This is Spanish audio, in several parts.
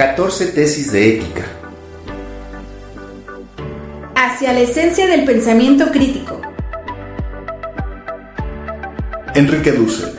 14 tesis de ética. Hacia la esencia del pensamiento crítico. Enrique Dussel.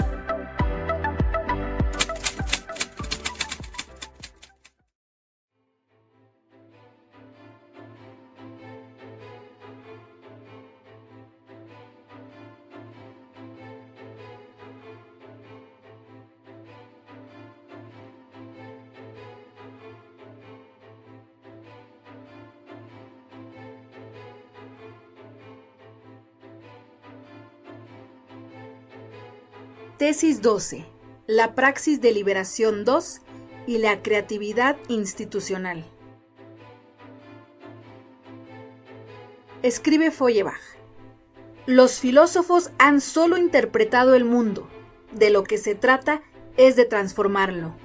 Tesis 12. La praxis de liberación 2 y la creatividad institucional. Escribe Feuerbach: los filósofos han solo interpretado el mundo. De lo que se trata es de transformarlo.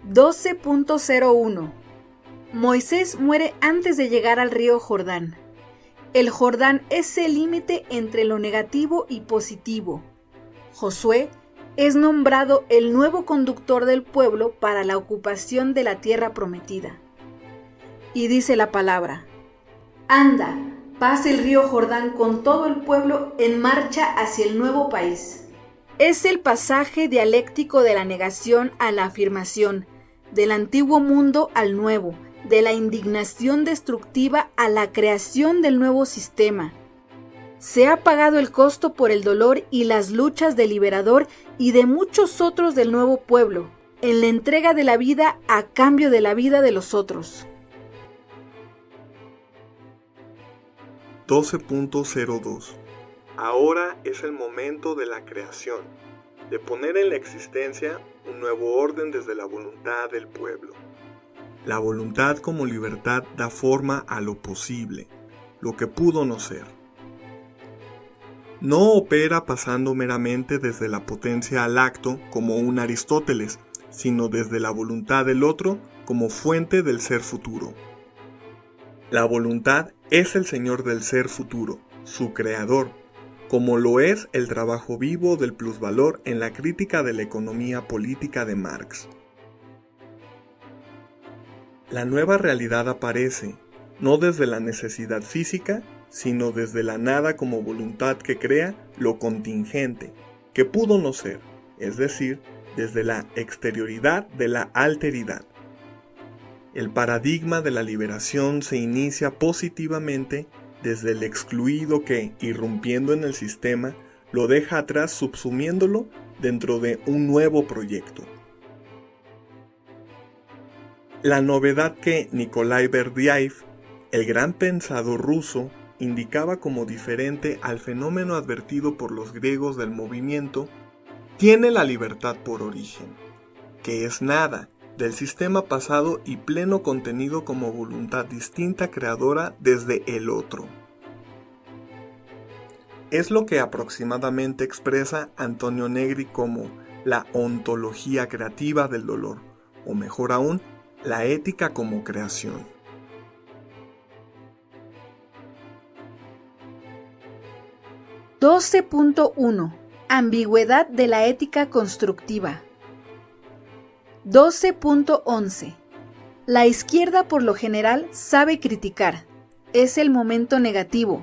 12.01. Moisés muere antes de llegar al río Jordán. El Jordán es el límite entre lo negativo y positivo. Josué es nombrado el nuevo conductor del pueblo para la ocupación de la tierra prometida. Y dice la palabra: anda, pasa el río Jordán con todo el pueblo en marcha hacia el nuevo país. Es el pasaje dialéctico de la negación a la afirmación, del antiguo mundo al nuevo, de la indignación destructiva a la creación del nuevo sistema. Se ha pagado el costo por el dolor y las luchas del liberador y de muchos otros del nuevo pueblo, en la entrega de la vida a cambio de la vida de los otros. 12.02. Ahora es el momento de la creación, de poner en la existencia un nuevo orden desde la voluntad del pueblo. La voluntad como libertad da forma a lo posible, lo que pudo no ser. No opera pasando meramente desde la potencia al acto como un Aristóteles, sino desde la voluntad del otro como fuente del ser futuro. La voluntad es el señor del ser futuro, su creador, como lo es el trabajo vivo del plusvalor en la crítica de la economía política de Marx. La nueva realidad aparece, no desde la necesidad física, sino desde la nada como voluntad que crea lo contingente, que pudo no ser, es decir, desde la exterioridad de la alteridad. El paradigma de la liberación se inicia positivamente desde el excluido que, irrumpiendo en el sistema, lo deja atrás subsumiéndolo dentro de un nuevo proyecto. La novedad que Nikolai Berdyaev, el gran pensador ruso, indicaba como diferente al fenómeno advertido por los griegos del movimiento, tiene la libertad por origen, que es nada del sistema pasado y pleno contenido como voluntad distinta creadora desde el otro. Es lo que aproximadamente expresa Antonio Negri como la ontología creativa del dolor, o mejor aún, la ética como creación. (12.1) Ambigüedad de la ética constructiva. 12.11 La izquierda por lo general sabe criticar, es el momento negativo,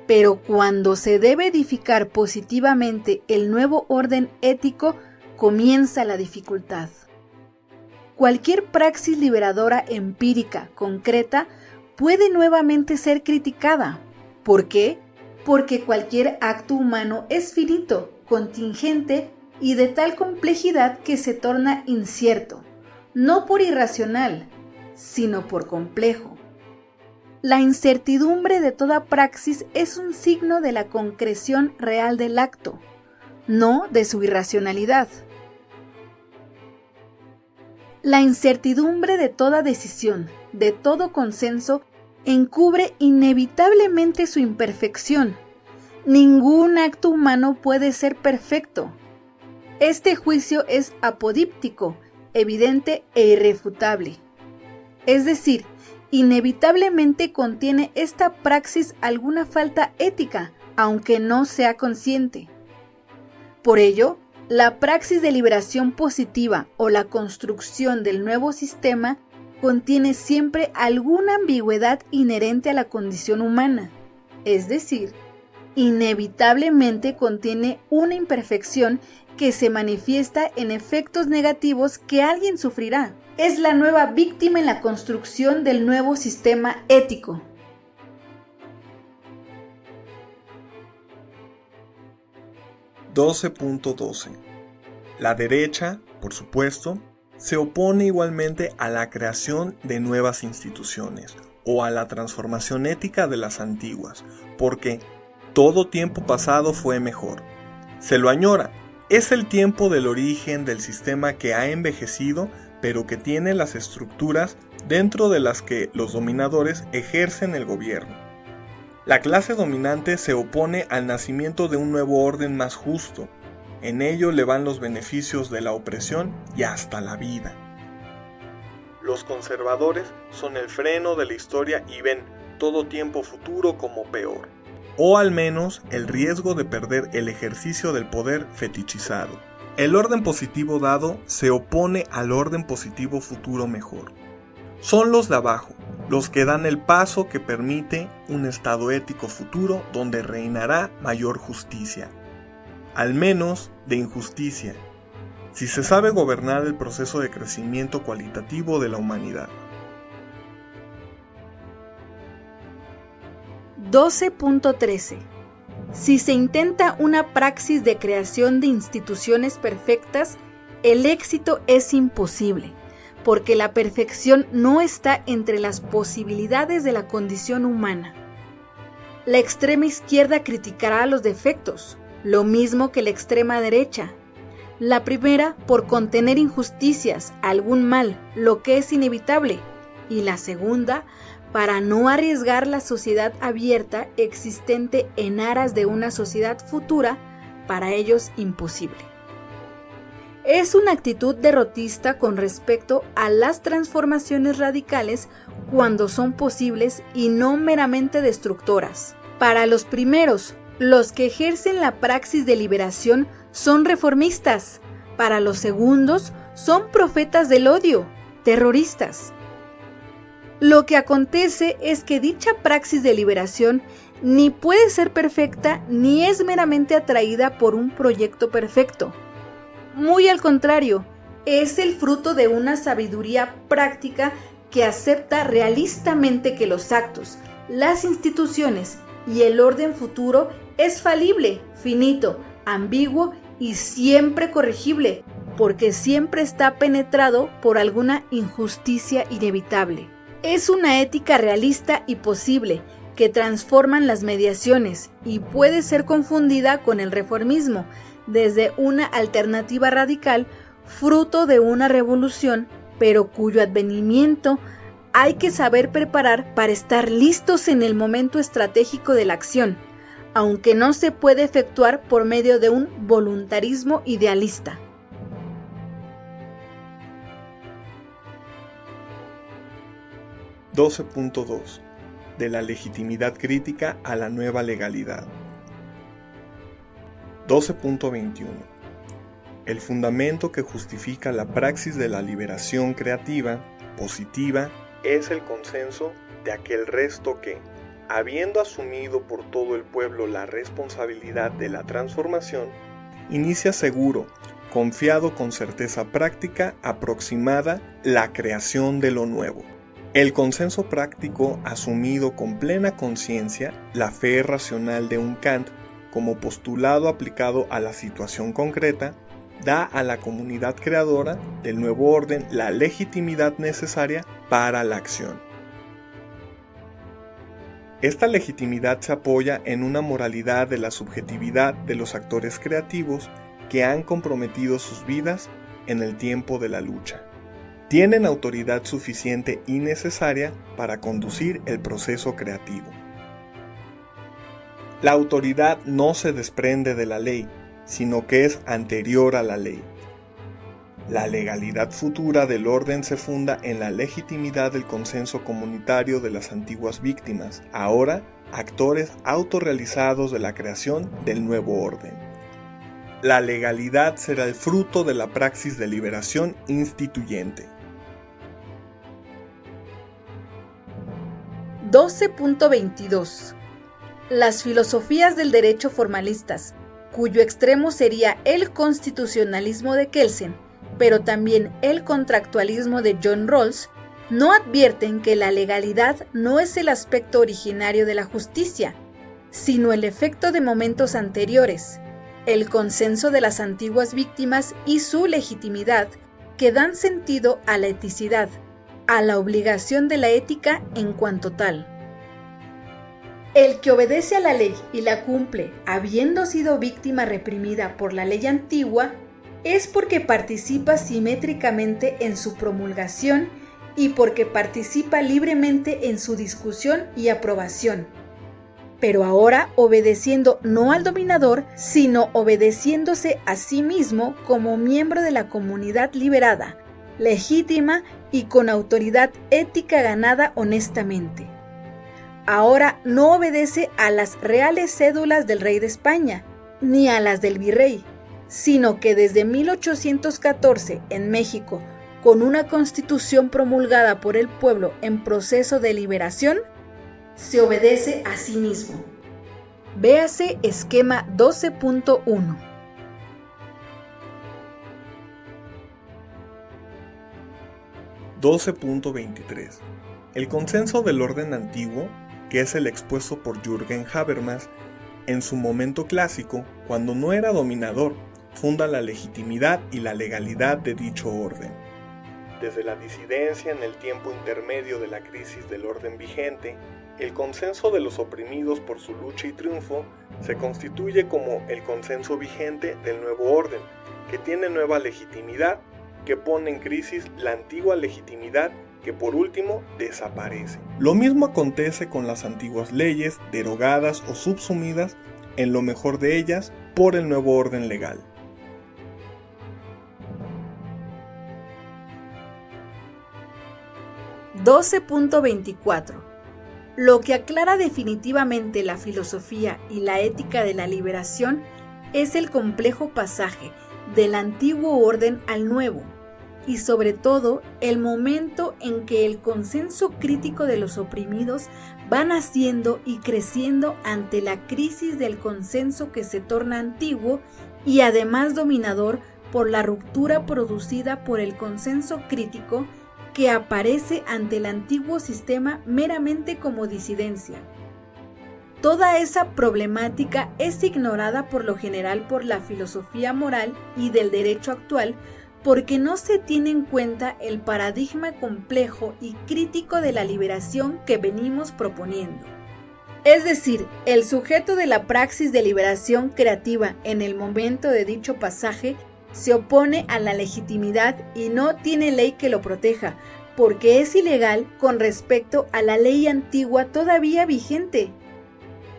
pero cuando se debe edificar positivamente el nuevo orden ético, comienza la dificultad. Cualquier praxis liberadora empírica, concreta, puede nuevamente ser criticada. ¿Por qué? Porque cualquier acto humano es finito, contingente y de tal complejidad que se torna incierto, no por irracional, sino por complejo. La incertidumbre de toda praxis es un signo de la concreción real del acto, no de su irracionalidad. La incertidumbre de toda decisión, de todo consenso, encubre inevitablemente su imperfección. Ningún acto humano puede ser perfecto. Este juicio es apodíptico, evidente e irrefutable. Es decir, inevitablemente contiene esta praxis alguna falta ética, aunque no sea consciente. Por ello, La praxis de liberación positiva o la construcción del nuevo sistema contiene siempre alguna ambigüedad inherente a la condición humana, es decir, inevitablemente contiene una imperfección que se manifiesta en efectos negativos que alguien sufrirá. Es la nueva víctima en la construcción del nuevo sistema ético. .12. La derecha, por supuesto, se opone igualmente a la creación de nuevas instituciones o a la transformación ética de las antiguas, porque todo tiempo pasado fue mejor. Se lo añora. Es el tiempo del origen del sistema que ha envejecido, pero que tiene las estructuras dentro de las que los dominadores ejercen el gobierno. La clase dominante se opone al nacimiento de un nuevo orden más justo. En ello le van los beneficios de la opresión y hasta la vida. Los conservadores son el freno de la historia y ven todo tiempo futuro como peor, o al menos el riesgo de perder el ejercicio del poder fetichizado. El orden positivo dado se opone al orden positivo futuro mejor. Son los de abajo, los que dan el paso que permite un estado ético futuro donde reinará mayor justicia, al menos de injusticia, si se sabe gobernar el proceso de crecimiento cualitativo de la humanidad. 12.13. Si se intenta una praxis de creación de instituciones perfectas, el éxito es imposible, porque la perfección no está entre las posibilidades de la condición humana. La extrema izquierda criticará los defectos, lo mismo que la extrema derecha. La primera por contener injusticias, algún mal, lo que es inevitable, y la segunda para no arriesgar la sociedad abierta existente en aras de una sociedad futura, para ellos imposible. Es una actitud derrotista con respecto a las transformaciones radicales cuando son posibles y no meramente destructoras. Para los primeros, los que ejercen la praxis de liberación son reformistas. Para los segundos, son profetas del odio, terroristas. Lo que acontece es que dicha praxis de liberación ni puede ser perfecta ni es meramente atraída por un proyecto perfecto. Muy al contrario, es el fruto de una sabiduría práctica que acepta realistamente que los actos, las instituciones y el orden futuro es falible, finito, ambiguo y siempre corregible, porque siempre está penetrado por alguna injusticia inevitable. Es una ética realista y posible que transforman las mediaciones y puede ser confundida con el reformismo desde una alternativa radical fruto de una revolución, pero cuyo advenimiento hay que saber preparar para estar listos en el momento estratégico de la acción, aunque no se puede efectuar por medio de un voluntarismo idealista. .2 De la legitimidad crítica a la nueva legalidad. 12.21 El fundamento que justifica la praxis de la liberación creativa, positiva, es el consenso de aquel resto que, habiendo asumido por todo el pueblo la responsabilidad de la transformación, inicia seguro, confiado con certeza práctica aproximada la creación de lo nuevo. El consenso práctico asumido con plena conciencia, la fe racional de un Kant, como postulado aplicado a la situación concreta, da a la comunidad creadora del nuevo orden la legitimidad necesaria para la acción. Esta legitimidad se apoya en una moralidad de la subjetividad de los actores creativos que han comprometido sus vidas en el tiempo de la lucha. Tienen autoridad suficiente y necesaria para conducir el proceso creativo. La autoridad no se desprende de la ley, sino que es anterior a la ley. La legalidad futura del orden se funda en la legitimidad del consenso comunitario de las antiguas víctimas, ahora actores autorrealizados de la creación del nuevo orden. La legalidad será el fruto de la praxis de liberación instituyente. 12.22. Las filosofías del derecho formalistas, cuyo extremo sería el constitucionalismo de Kelsen, pero también el contractualismo de John Rawls, no advierten que la legalidad no es el aspecto originario de la justicia, sino el efecto de momentos anteriores, el consenso de las antiguas víctimas y su legitimidad, que dan sentido a la eticidad, a la obligación de la ética en cuanto tal. El que obedece a la ley y la cumple, habiendo sido víctima reprimida por la ley antigua, es porque participa simétricamente en su promulgación y porque participa libremente en su discusión y aprobación. Pero ahora obedeciendo no al dominador, sino obedeciéndose a sí mismo como miembro de la comunidad liberada, legítima y con autoridad ética ganada honestamente. Ahora no obedece a las reales cédulas del rey de España, ni a las del virrey, sino que desde 1814 en México, con una constitución promulgada por el pueblo en proceso de liberación, se obedece a sí mismo. Véase esquema 12.1. (12.23) El consenso del orden antiguo, que es el expuesto por Jürgen Habermas, en su momento clásico, cuando no era dominador, funda la legitimidad y la legalidad de dicho orden. Desde la disidencia en el tiempo intermedio de la crisis del orden vigente, el consenso de los oprimidos por su lucha y triunfo se constituye como el consenso vigente del nuevo orden, que tiene nueva legitimidad, que pone en crisis la antigua legitimidad, que por último desaparece. Lo mismo acontece con las antiguas leyes, derogadas o subsumidas, en lo mejor de ellas, por el nuevo orden legal. (12.24) Lo que aclara definitivamente la filosofía y la ética de la liberación es el complejo pasaje del antiguo orden al nuevo, y sobre todo el momento en que el consenso crítico de los oprimidos va naciendo y creciendo ante la crisis del consenso que se torna antiguo y además dominador por la ruptura producida por el consenso crítico que aparece ante el antiguo sistema meramente como disidencia. Toda esa problemática es ignorada por lo general por la filosofía moral y del derecho actual, porque no se tiene en cuenta el paradigma complejo y crítico de la liberación que venimos proponiendo. Es decir, el sujeto de la praxis de liberación creativa en el momento de dicho pasaje se opone a la legitimidad y no tiene ley que lo proteja, porque es ilegal con respecto a la ley antigua todavía vigente.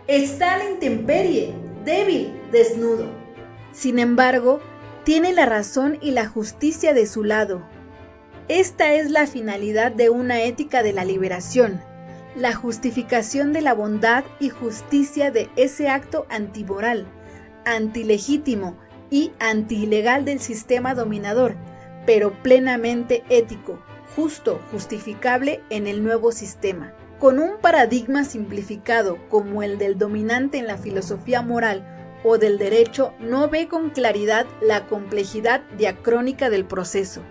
Está a la intemperie, débil, desnudo. Sin embargo, tiene la razón y la justicia de su lado. Esta es la finalidad de una ética de la liberación, la justificación de la bondad y justicia de ese acto antimoral, antilegítimo y antiilegal del sistema dominador, pero plenamente ético, justo, justificable en el nuevo sistema. Con un paradigma simplificado como el del dominante en la filosofía moral o del derecho, no ve con claridad la complejidad diacrónica del proceso.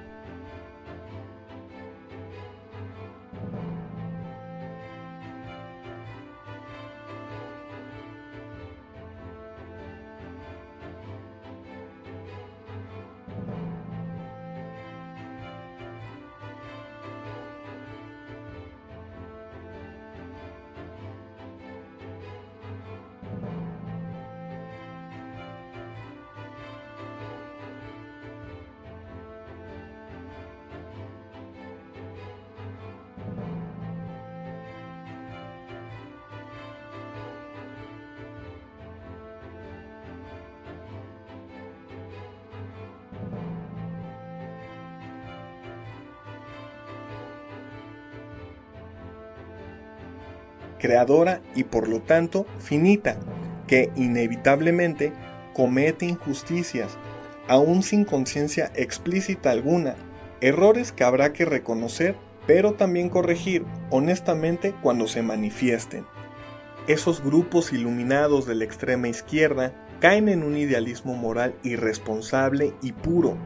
Creadora y por lo tanto finita, que inevitablemente comete injusticias, aún sin conciencia explícita alguna, errores que habrá que reconocer, pero también corregir honestamente cuando se manifiesten. Esos grupos iluminados de la extrema izquierda caen en un idealismo moral irresponsable y puro.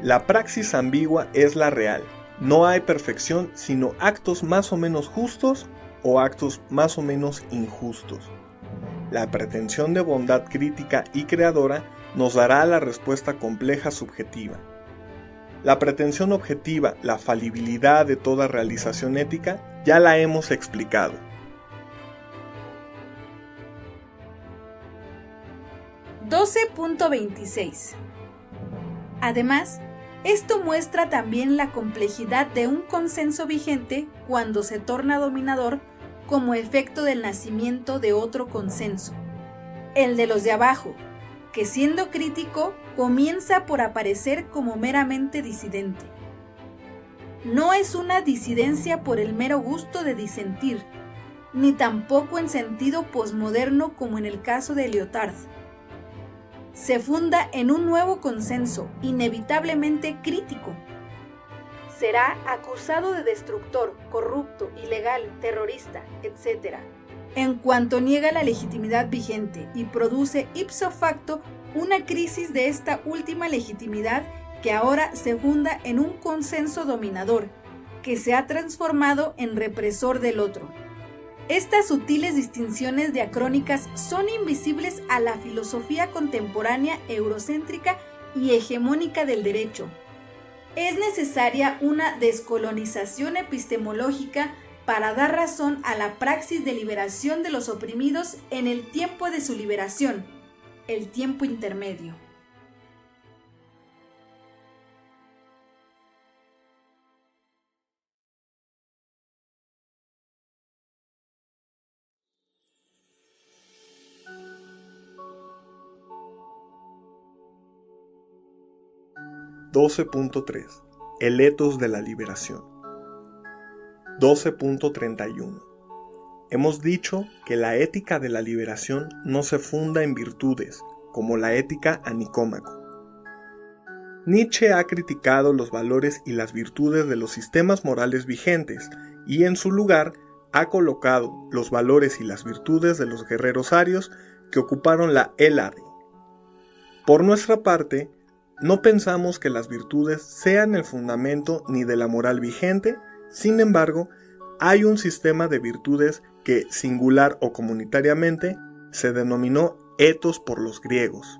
La praxis ambigua es la real. No hay perfección sino actos más o menos justos o actos más o menos injustos. La pretensión de bondad crítica y creadora nos dará la respuesta compleja subjetiva. La pretensión objetiva, la falibilidad de toda realización ética, ya la hemos explicado. (12.26) Además, esto muestra también la complejidad de un consenso vigente cuando se torna dominador como efecto del nacimiento de otro consenso, el de los de abajo, que siendo crítico comienza por aparecer como meramente disidente. No es una disidencia por el mero gusto de disentir, ni tampoco en sentido posmoderno como en el caso de Lyotard. Se funda en un nuevo consenso, inevitablemente crítico. Será acusado de destructor, corrupto, ilegal, terrorista, etc. En cuanto niega la legitimidad vigente y produce ipso facto una crisis de esta última legitimidad que ahora se funda en un consenso dominador, que se ha transformado en represor del otro. Estas sutiles distinciones diacrónicas son invisibles a la filosofía contemporánea eurocéntrica y hegemónica del derecho. Es necesaria una descolonización epistemológica para dar razón a la praxis de liberación de los oprimidos en el tiempo de su liberación, el tiempo intermedio. (12.3) El etos de la liberación. 12.31 Hemos dicho que la ética de la liberación no se funda en virtudes, como la ética a Nicómaco. Nietzsche ha criticado los valores y las virtudes de los sistemas morales vigentes y en su lugar ha colocado los valores y las virtudes de los guerreros arios que ocuparon la Hélade. Por nuestra parte, no pensamos que las virtudes sean el fundamento ni de la moral vigente, sin embargo, hay un sistema de virtudes que, singular o comunitariamente, se denominó etos por los griegos.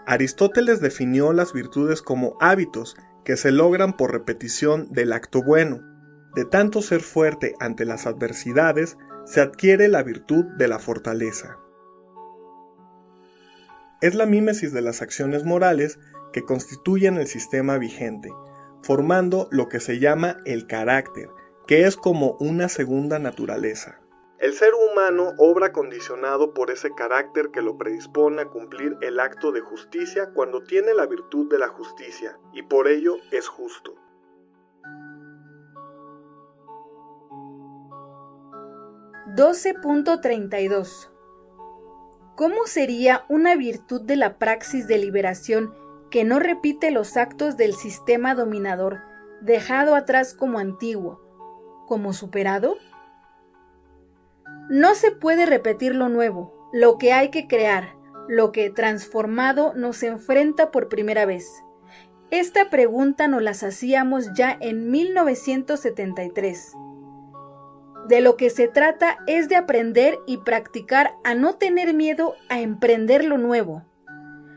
Aristóteles definió las virtudes como hábitos que se logran por repetición del acto bueno. De tanto ser fuerte ante las adversidades, se adquiere la virtud de la fortaleza. Es la mímesis de las acciones morales que constituyen el sistema vigente, formando lo que se llama el carácter, que es como una segunda naturaleza. El ser humano obra condicionado por ese carácter que lo predispone a cumplir el acto de justicia cuando tiene la virtud de la justicia, y por ello es justo. (12.32) ¿Cómo sería una virtud de la praxis de liberación que no repite los actos del sistema dominador, dejado atrás como antiguo, como superado? No se puede repetir lo nuevo, lo que hay que crear, lo que transformado nos enfrenta por primera vez. Esta pregunta nos la hacíamos ya en 1973. De lo que se trata es de aprender y practicar a no tener miedo a emprender lo nuevo.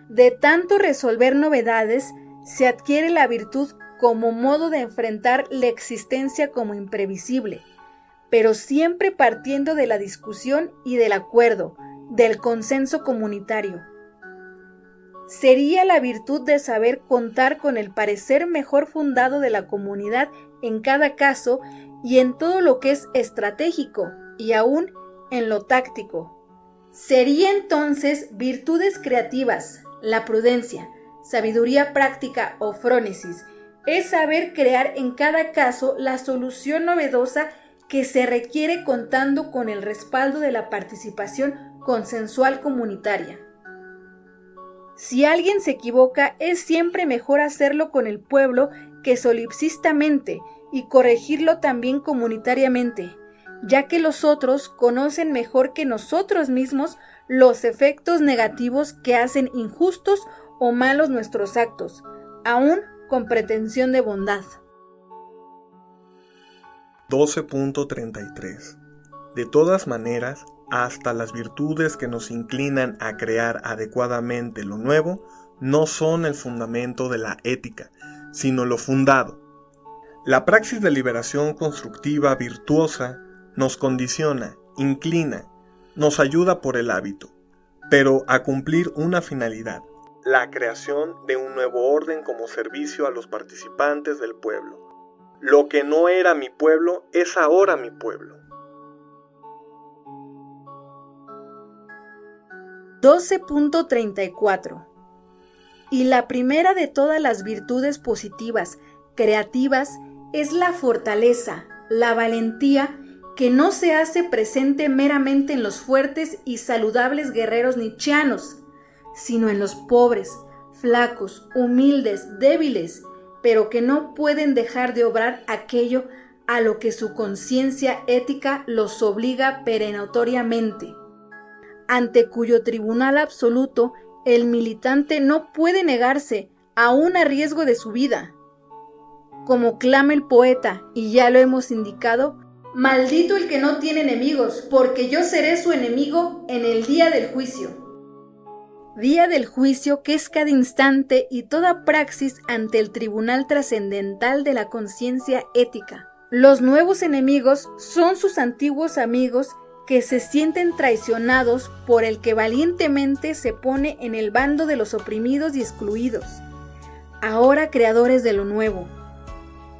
De tanto resolver novedades, se adquiere la virtud como modo de enfrentar la existencia como imprevisible, pero siempre partiendo de la discusión y del acuerdo, del consenso comunitario. Sería la virtud de saber contar con el parecer mejor fundado de la comunidad en cada caso y en todo lo que es estratégico y aún en lo táctico. Sería entonces virtudes creativas, la prudencia, sabiduría práctica o frónesis, es saber crear en cada caso la solución novedosa que se requiere contando con el respaldo de la participación consensual comunitaria. Si alguien se equivoca, es siempre mejor hacerlo con el pueblo que solipsistamente y corregirlo también comunitariamente, ya que los otros conocen mejor que nosotros mismos los efectos negativos que hacen injustos o malos nuestros actos, aún con pretensión de bondad. 12.33. De todas maneras, hasta las virtudes que nos inclinan a crear adecuadamente lo nuevo no son el fundamento de la ética, sino lo fundado. La praxis de liberación constructiva virtuosa nos condiciona, inclina, nos ayuda por el hábito, pero a cumplir una finalidad, la creación de un nuevo orden como servicio a los participantes del pueblo. Lo que no era mi pueblo es ahora mi pueblo. 12.34. Y la primera de todas las virtudes positivas, creativas, es la fortaleza, la valentía, que no se hace presente meramente en los fuertes y saludables guerreros nietzscheanos, sino en los pobres, flacos, humildes, débiles, pero que no pueden dejar de obrar aquello a lo que su conciencia ética los obliga perentoriamente, ante cuyo tribunal absoluto el militante no puede negarse, aun a riesgo de su vida. Como clama el poeta, y ya lo hemos indicado, maldito el que no tiene enemigos, porque yo seré su enemigo en el día del juicio. Día del juicio que es cada instante y toda praxis ante el tribunal trascendental de la conciencia ética. Los nuevos enemigos son sus antiguos amigos que se sienten traicionados por el que valientemente se pone en el bando de los oprimidos y excluidos, ahora creadores de lo nuevo,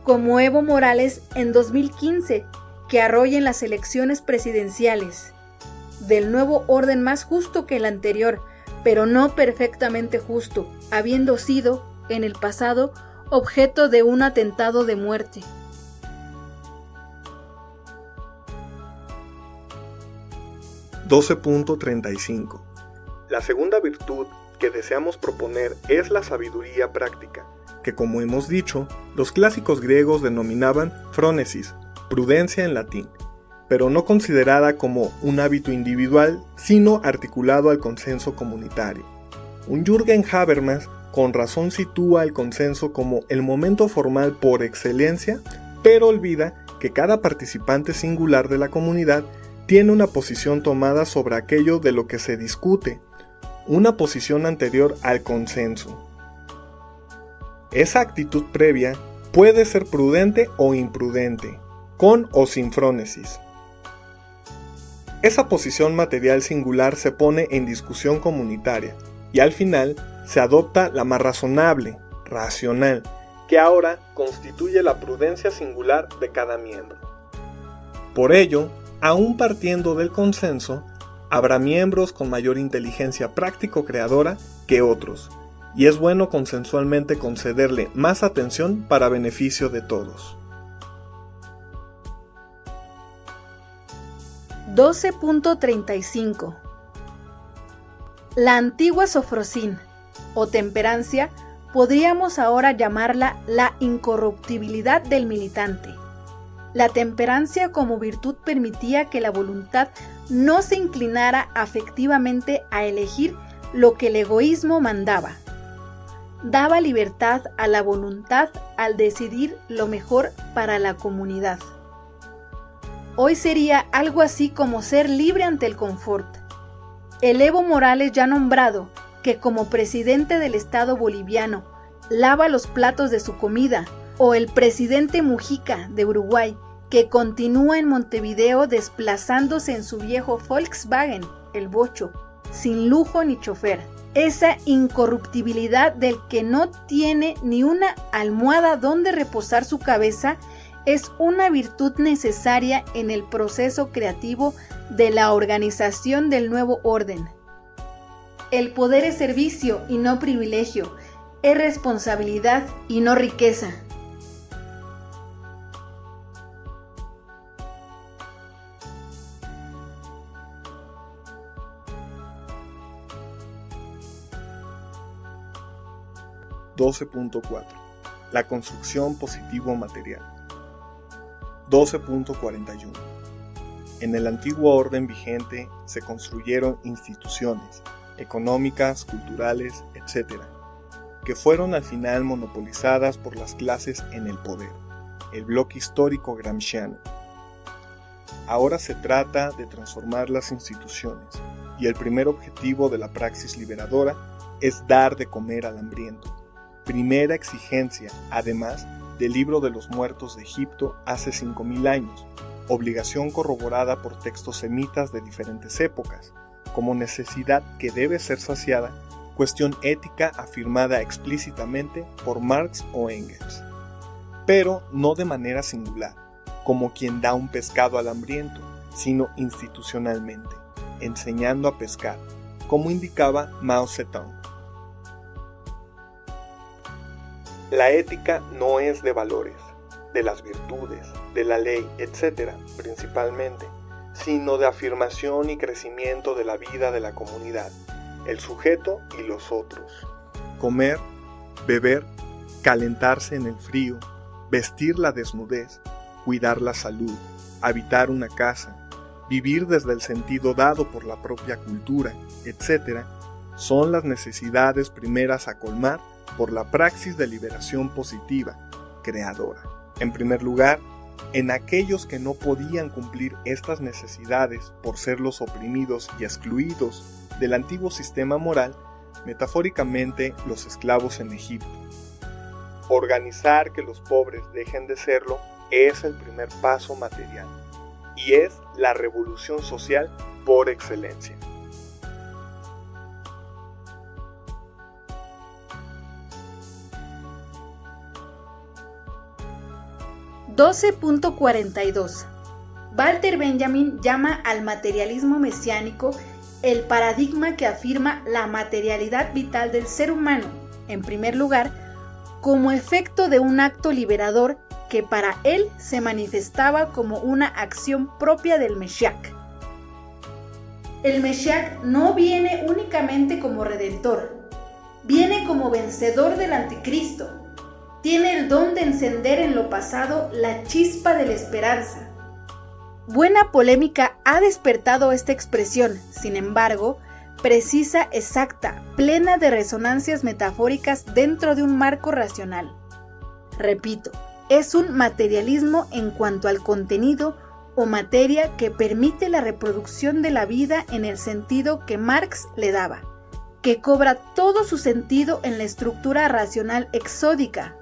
como Evo Morales en 2015, que arrolla en las elecciones presidenciales, del nuevo orden más justo que el anterior, pero no perfectamente justo, habiendo sido, en el pasado, objeto de un atentado de muerte. (12.35) La segunda virtud que deseamos proponer es la sabiduría práctica, que como hemos dicho, los clásicos griegos denominaban phronesis, prudencia en latín, pero no considerada como un hábito individual, sino articulado al consenso comunitario. Un Jürgen Habermas con razón sitúa el consenso como el momento formal por excelencia, pero olvida que cada participante singular de la comunidad tiene una posición tomada sobre aquello de lo que se discute, una posición anterior al consenso. Esa actitud previa puede ser prudente o imprudente, con o sin phronesis. Esa posición material singular se pone en discusión comunitaria y al final se adopta la más razonable, racional, que ahora constituye la prudencia singular de cada miembro. Por ello, aún partiendo del consenso, habrá miembros con mayor inteligencia práctico-creadora que otros, y es bueno consensualmente concederle más atención para beneficio de todos. 12.35. La antigua sofrosín, o temperancia, podríamos ahora llamarla la incorruptibilidad del militante. La temperancia como virtud permitía que la voluntad no se inclinara afectivamente a elegir lo que el egoísmo mandaba. Daba libertad a la voluntad al decidir lo mejor para la comunidad. Hoy sería algo así como ser libre ante el confort. El Evo Morales ya nombrado, que como presidente del Estado boliviano lava los platos de su comida, o el presidente Mujica de Uruguay, que continúa en Montevideo desplazándose en su viejo Volkswagen, el Bocho, sin lujo ni chofer. Esa incorruptibilidad del que no tiene ni una almohada donde reposar su cabeza es una virtud necesaria en el proceso creativo de la organización del nuevo orden. El poder es servicio y no privilegio, es responsabilidad y no riqueza. 12.4. La construcción positivo-material. 12.41. En el antiguo orden vigente se construyeron instituciones económicas, culturales, etc., que fueron al final monopolizadas por las clases en el poder, el bloque histórico gramsciano. Ahora se trata de transformar las instituciones, y el primer objetivo de la praxis liberadora es dar de comer al hambriento, primera exigencia, además, del libro de los muertos de Egipto hace 5.000 años, obligación corroborada por textos semitas de diferentes épocas, como necesidad que debe ser saciada, cuestión ética afirmada explícitamente por Marx o Engels, pero no de manera singular, como quien da un pescado al hambriento, sino institucionalmente, enseñando a pescar, como indicaba Mao Zedong. La ética no es de valores, de las virtudes, de la ley, etc., principalmente, sino de afirmación y crecimiento de la vida de la comunidad, el sujeto y los otros. Comer, beber, calentarse en el frío, vestir la desnudez, cuidar la salud, habitar una casa, vivir desde el sentido dado por la propia cultura, etc., son las necesidades primeras a colmar por la praxis de liberación positiva, creadora. En primer lugar, en aquellos que no podían cumplir estas necesidades por ser los oprimidos y excluidos del antiguo sistema moral, metafóricamente los esclavos en Egipto. Organizar que los pobres dejen de serlo es el primer paso material y es la revolución social por excelencia. (12.42) Walter Benjamin llama al materialismo mesiánico el paradigma que afirma la materialidad vital del ser humano, en primer lugar, como efecto de un acto liberador que para él se manifestaba como una acción propia del Mesías. El Mesías no viene únicamente como redentor, viene como vencedor del anticristo. Tiene el don de encender en lo pasado la chispa de la esperanza. Buena polémica ha despertado esta expresión, sin embargo, precisa, exacta, plena de resonancias metafóricas dentro de un marco racional. Repito, es un materialismo en cuanto al contenido o materia que permite la reproducción de la vida en el sentido que Marx le daba, que cobra todo su sentido en la estructura racional exódica,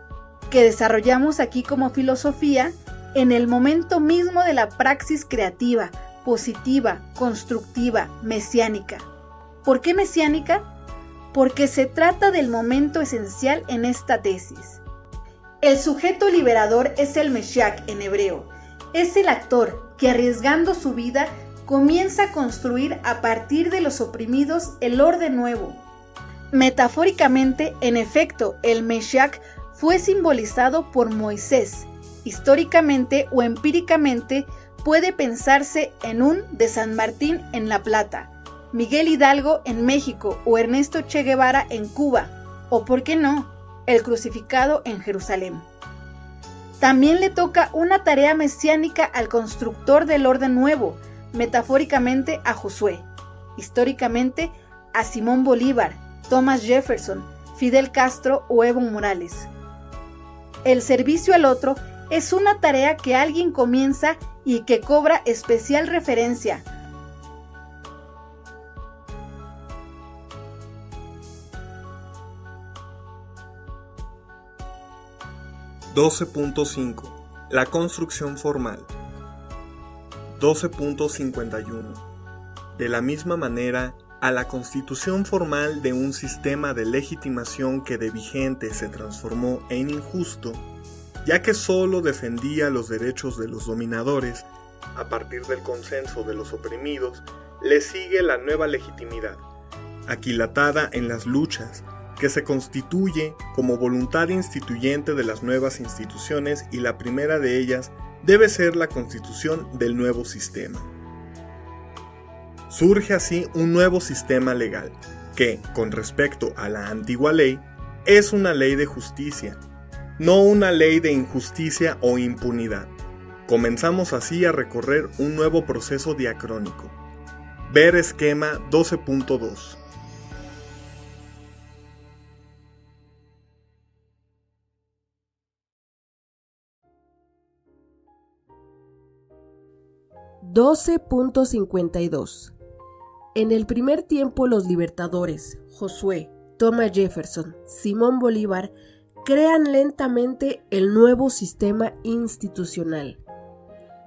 que desarrollamos aquí como filosofía en el momento mismo de la praxis creativa, positiva, constructiva, mesiánica. ¿Por qué mesiánica? Porque se trata del momento esencial en esta tesis. El sujeto liberador es el Mesías en hebreo, es el actor que arriesgando su vida comienza a construir a partir de los oprimidos el orden nuevo. Metafóricamente, en efecto, el Mesías fue simbolizado por Moisés. Históricamente o empíricamente puede pensarse en un de San Martín en La Plata, Miguel Hidalgo en México o Ernesto Che Guevara en Cuba, o por qué no, el crucificado en Jerusalén. También le toca una tarea mesiánica al constructor del orden nuevo, metafóricamente a Josué, históricamente a Simón Bolívar, Thomas Jefferson, Fidel Castro o Evo Morales. El servicio al otro es una tarea que alguien comienza y que cobra especial referencia. (12.5) La construcción formal. 12.51. De la misma manera, a la constitución formal de un sistema de legitimación que de vigente se transformó en injusto, ya que solo defendía los derechos de los dominadores, a partir del consenso de los oprimidos, le sigue la nueva legitimidad, aquilatada en las luchas, que se constituye como voluntad instituyente de las nuevas instituciones y la primera de ellas debe ser la constitución del nuevo sistema. Surge así un nuevo sistema legal que, con respecto a la antigua ley, es una ley de justicia, no una ley de injusticia o impunidad. Comenzamos así a recorrer un nuevo proceso diacrónico. Ver esquema 12.2. (12.52) En el primer tiempo los libertadores, Josué, Thomas Jefferson, Simón Bolívar, crean lentamente el nuevo sistema institucional.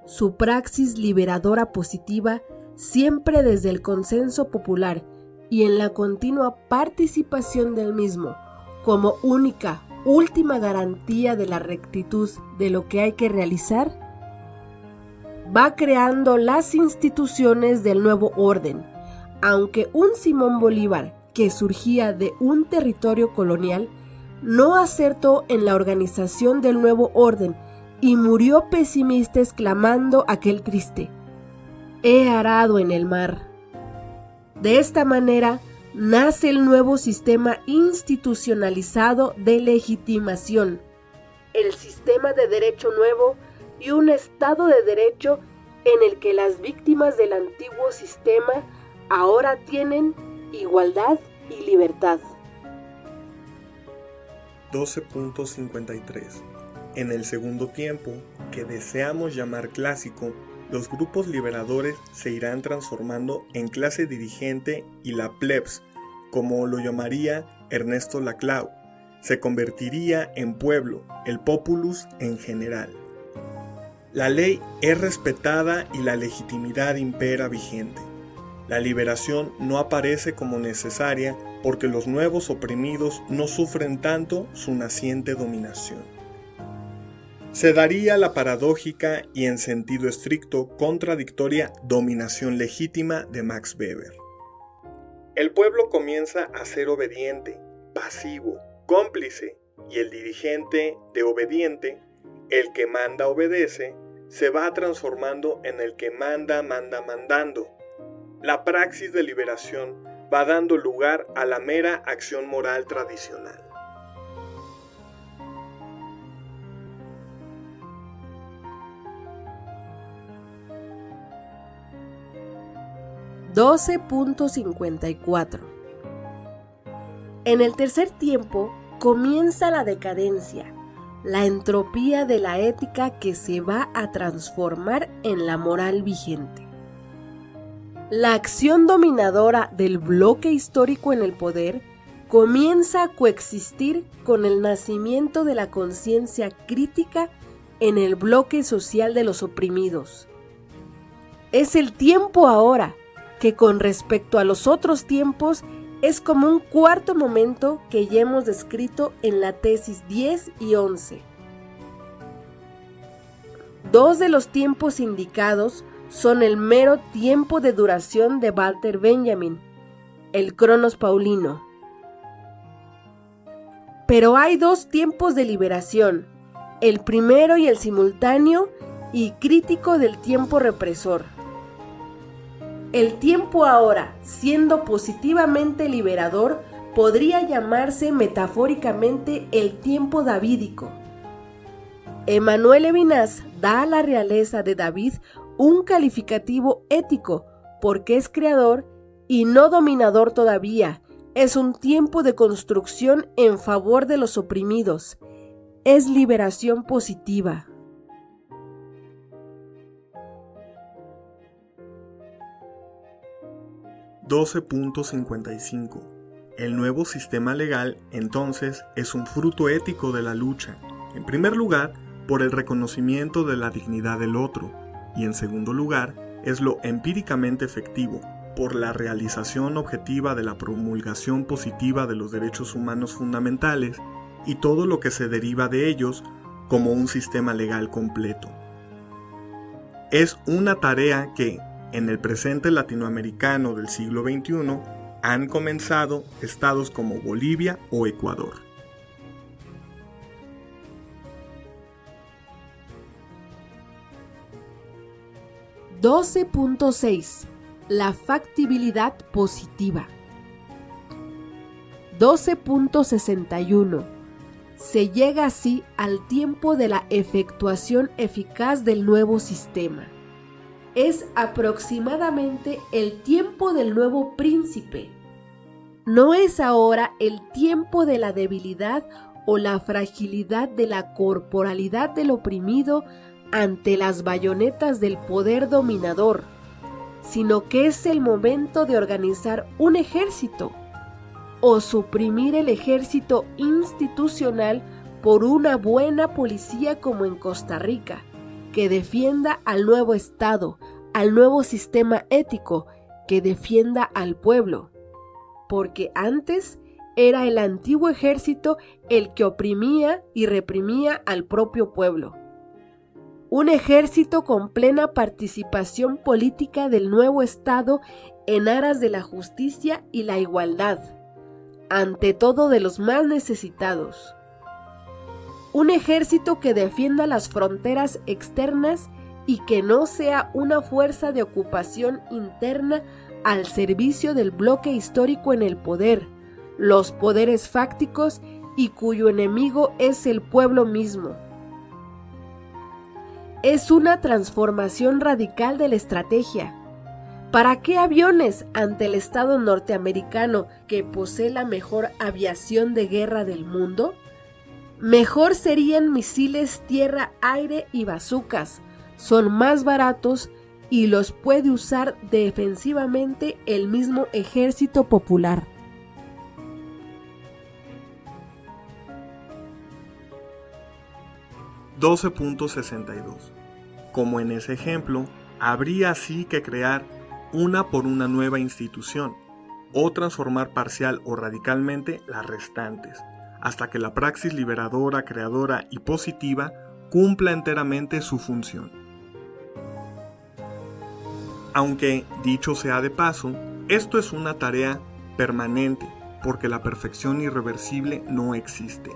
Su praxis liberadora positiva, siempre desde el consenso popular y en la continua participación del mismo, como última garantía de la rectitud de lo que hay que realizar, va creando las instituciones del nuevo orden, aunque un Simón Bolívar que surgía de un territorio colonial no acertó en la organización del nuevo orden y murió pesimista exclamando aquel triste: «He arado en el mar». De esta manera nace el nuevo sistema institucionalizado de legitimación, el sistema de derecho nuevo y un Estado de Derecho en el que las víctimas del antiguo sistema ahora tienen igualdad y libertad. 12.53. En el segundo tiempo, que deseamos llamar clásico, los grupos liberadores se irán transformando en clase dirigente y la plebs, como lo llamaría Ernesto Laclau, se convertiría en pueblo, el populus en general. La ley es respetada y la legitimidad impera vigente. La liberación no aparece como necesaria porque los nuevos oprimidos no sufren tanto su naciente dominación. Se daría la paradójica y en sentido estricto contradictoria dominación legítima de Max Weber. El pueblo comienza a ser obediente, pasivo, cómplice, y el dirigente de obediente, el que manda obedece, se va transformando en el que manda mandando. La praxis de liberación va dando lugar a la mera acción moral tradicional. (12.54) En el tercer tiempo comienza la decadencia, la entropía de la ética que se va a transformar en la moral vigente. La acción dominadora del bloque histórico en el poder comienza a coexistir con el nacimiento de la conciencia crítica en el bloque social de los oprimidos. Es el tiempo ahora, que con respecto a los otros tiempos es como un cuarto momento que ya hemos descrito en la tesis 10 y 11. Dos de los tiempos indicados son el mero tiempo de duración de Walter Benjamin, el Cronos Paulino. Pero hay dos tiempos de liberación, el primero y el simultáneo y crítico del tiempo represor. El tiempo ahora, siendo positivamente liberador, podría llamarse metafóricamente el tiempo davídico. Emmanuel Levinas da a la realeza de David un calificativo ético porque es creador y no dominador todavía. Es un tiempo de construcción en favor de los oprimidos. Es liberación positiva. (12.55) El nuevo sistema legal, entonces, es un fruto ético de la lucha, en primer lugar, por el reconocimiento de la dignidad del otro, y en segundo lugar, es lo empíricamente efectivo, por la realización objetiva de la promulgación positiva de los derechos humanos fundamentales y todo lo que se deriva de ellos como un sistema legal completo. Es una tarea que, en el presente latinoamericano del siglo XXI, han comenzado estados como Bolivia o Ecuador. (12.6) La factibilidad positiva. 12.61. Se llega así al tiempo de la efectuación eficaz del nuevo sistema. Es aproximadamente el tiempo del nuevo príncipe. No es ahora el tiempo de la debilidad o la fragilidad de la corporalidad del oprimido ante las bayonetas del poder dominador, sino que es el momento de organizar un ejército o suprimir el ejército institucional por una buena policía como en Costa Rica, que defienda al nuevo Estado, al nuevo sistema ético, que defienda al pueblo. Porque antes era el antiguo ejército el que oprimía y reprimía al propio pueblo. Un ejército con plena participación política del nuevo Estado en aras de la justicia y la igualdad, ante todo de los más necesitados. Un ejército que defienda las fronteras externas y que no sea una fuerza de ocupación interna al servicio del bloque histórico en el poder, los poderes fácticos y cuyo enemigo es el pueblo mismo. Es una transformación radical de la estrategia. ¿Para qué aviones ante el Estado norteamericano que posee la mejor aviación de guerra del mundo? Mejor serían misiles tierra-aire y bazucas. Son más baratos y los puede usar defensivamente el mismo ejército popular. (12.62) Como en ese ejemplo, habría así que crear una por una nueva institución, o transformar parcial o radicalmente las restantes, hasta que la praxis liberadora, creadora y positiva cumpla enteramente su función. Aunque, dicho sea de paso, esto es una tarea permanente, porque la perfección irreversible no existe.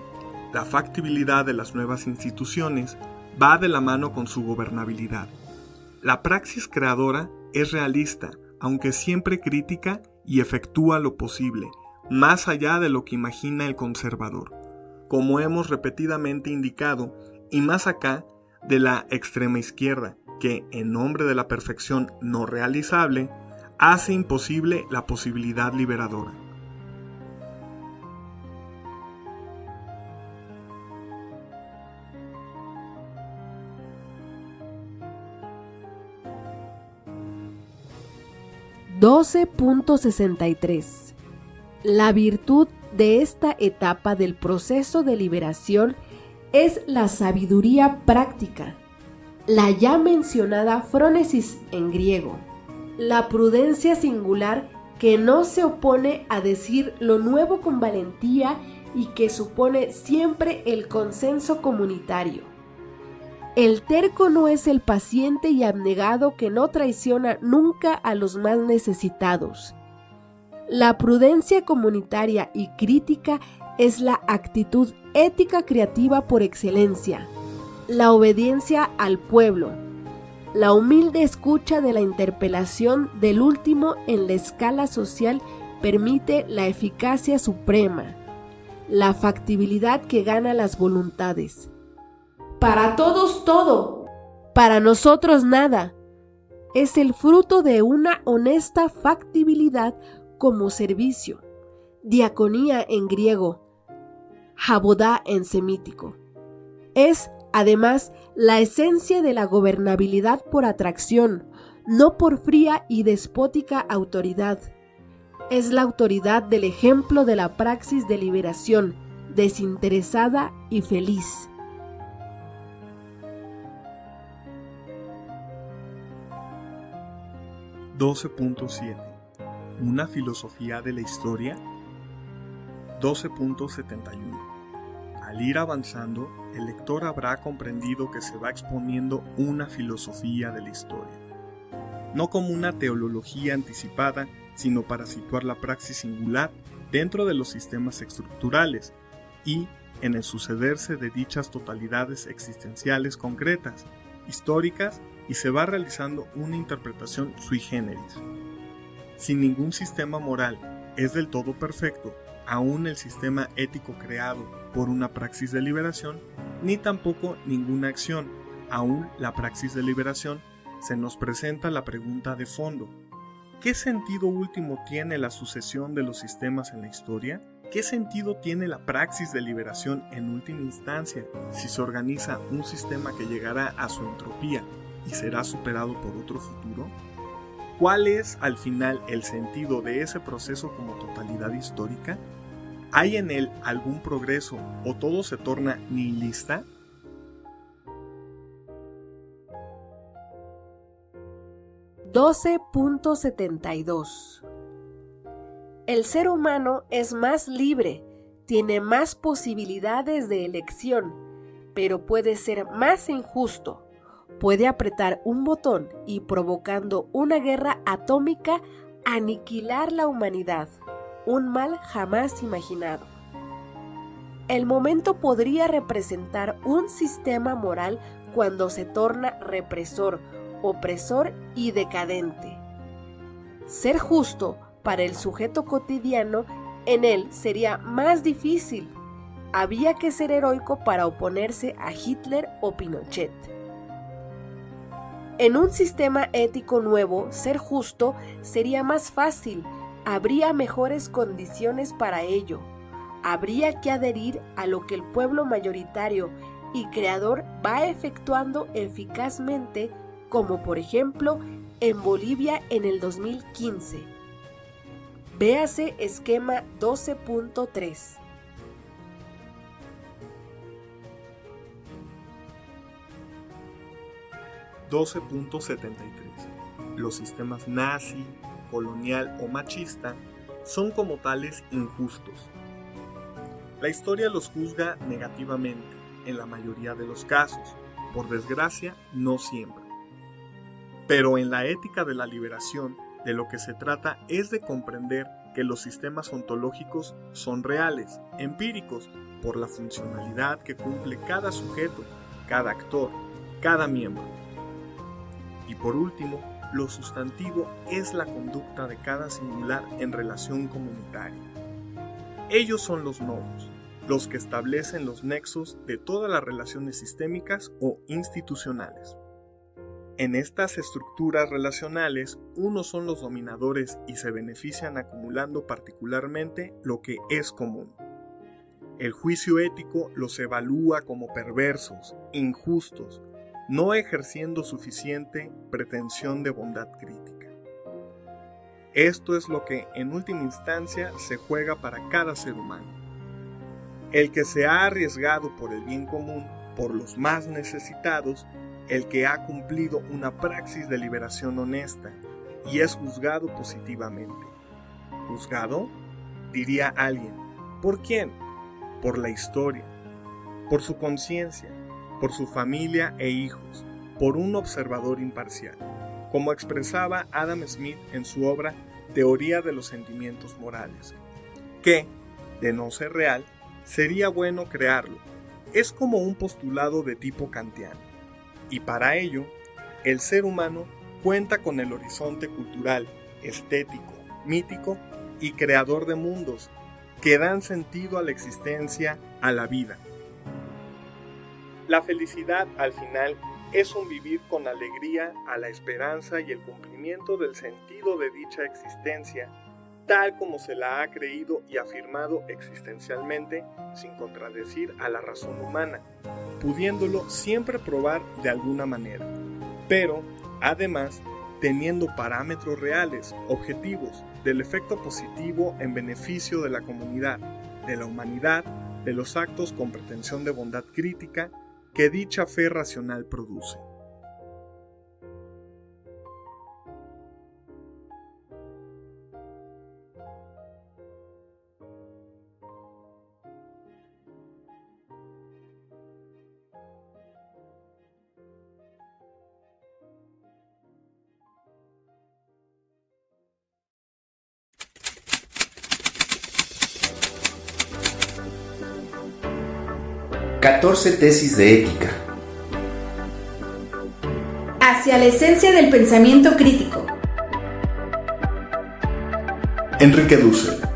La factibilidad de las nuevas instituciones va de la mano con su gobernabilidad. La praxis creadora es realista, aunque siempre crítica, y efectúa lo posible, más allá de lo que imagina el conservador, como hemos repetidamente indicado, y más acá de la extrema izquierda, que, en nombre de la perfección no realizable, hace imposible la posibilidad liberadora. (12.63) La virtud de esta etapa del proceso de liberación es la sabiduría práctica, la ya mencionada phronesis en griego, la prudencia singular que no se opone a decir lo nuevo con valentía y que supone siempre el consenso comunitario. El terco no es el paciente y abnegado que no traiciona nunca a los más necesitados. La prudencia comunitaria y crítica es la actitud ética creativa por excelencia, la obediencia al pueblo, la humilde escucha de la interpelación del último en la escala social permite la eficacia suprema, la factibilidad que gana las voluntades. Para todos todo, para nosotros nada, es el fruto de una honesta factibilidad como servicio, diaconía en griego, jabodá en semítico. Es, además, la esencia de la gobernabilidad por atracción, no por fría y despótica autoridad. Es la autoridad del ejemplo de la praxis de liberación, desinteresada y feliz. (12.7) ¿Una filosofía de la historia? 12.71 Al ir avanzando, el lector habrá comprendido que se va exponiendo una filosofía de la historia, no como una teología anticipada, sino para situar la praxis singular dentro de los sistemas estructurales y en el sucederse de dichas totalidades existenciales concretas, históricas, y se va realizando una interpretación sui generis. Si ningún sistema moral es del todo perfecto, aún el sistema ético creado por una praxis de liberación, ni tampoco ninguna acción, aún la praxis de liberación, se nos presenta la pregunta de fondo: ¿qué sentido último tiene la sucesión de los sistemas en la historia? ¿Qué sentido tiene la praxis de liberación en última instancia si se organiza un sistema que llegará a su entropía y será superado por otro futuro? ¿Cuál es al final el sentido de ese proceso como totalidad histórica? ¿Hay en él algún progreso o todo se torna nihilista? (12.72) El ser humano es más libre, tiene más posibilidades de elección, pero puede ser más injusto. Puede apretar un botón y, provocando una guerra atómica, aniquilar la humanidad, un mal jamás imaginado. El momento podría representar un sistema moral cuando se torna represor, opresor y decadente. Ser justo para el sujeto cotidiano en él sería más difícil. Había que ser heroico para oponerse a Hitler o Pinochet. En un sistema ético nuevo, ser justo sería más fácil. Habría mejores condiciones para ello. Habría que adherir a lo que el pueblo mayoritario y creador va efectuando eficazmente, como por ejemplo en Bolivia en el 2015. Véase esquema 12.3. Los sistemas nazi, colonial o machista son como tales injustos. La historia los juzga negativamente, en la mayoría de los casos, por desgracia no siempre. Pero en la ética de la liberación, de lo que se trata es de comprender que los sistemas ontológicos son reales, empíricos, por la funcionalidad que cumple cada sujeto, cada actor, cada miembro. Y por último, lo sustantivo es la conducta de cada singular en relación comunitaria. Ellos son los nodos, los que establecen los nexos de todas las relaciones sistémicas o institucionales. En estas estructuras relacionales, unos son los dominadores y se benefician acumulando particularmente lo que es común. El juicio ético los evalúa como perversos, injustos, no ejerciendo suficiente pretensión de bondad crítica. Esto es lo que, en última instancia, se juega para cada ser humano. El que se ha arriesgado por el bien común, por los más necesitados, el que ha cumplido una praxis de liberación honesta y es juzgado positivamente. ¿Juzgado? Diría alguien. ¿Por quién? Por la historia, por su conciencia, por su familia e hijos, por un observador imparcial, como expresaba Adam Smith en su obra Teoría de los Sentimientos Morales, que, de no ser real, sería bueno crearlo. Es como un postulado de tipo kantiano. Y para ello, el ser humano cuenta con el horizonte cultural, estético, mítico y creador de mundos que dan sentido a la existencia, a la vida. La felicidad, al final, es un vivir con alegría a la esperanza y el cumplimiento del sentido de dicha existencia, tal como se la ha creído y afirmado existencialmente, sin contradecir a la razón humana, pudiéndolo siempre probar de alguna manera, pero, además, teniendo parámetros reales, objetivos, del efecto positivo en beneficio de la comunidad, de la humanidad, de los actos con pretensión de bondad crítica que dicha fe racional produce. (14 tesis de ética). Hacia la esencia del pensamiento crítico. Enrique Dussel.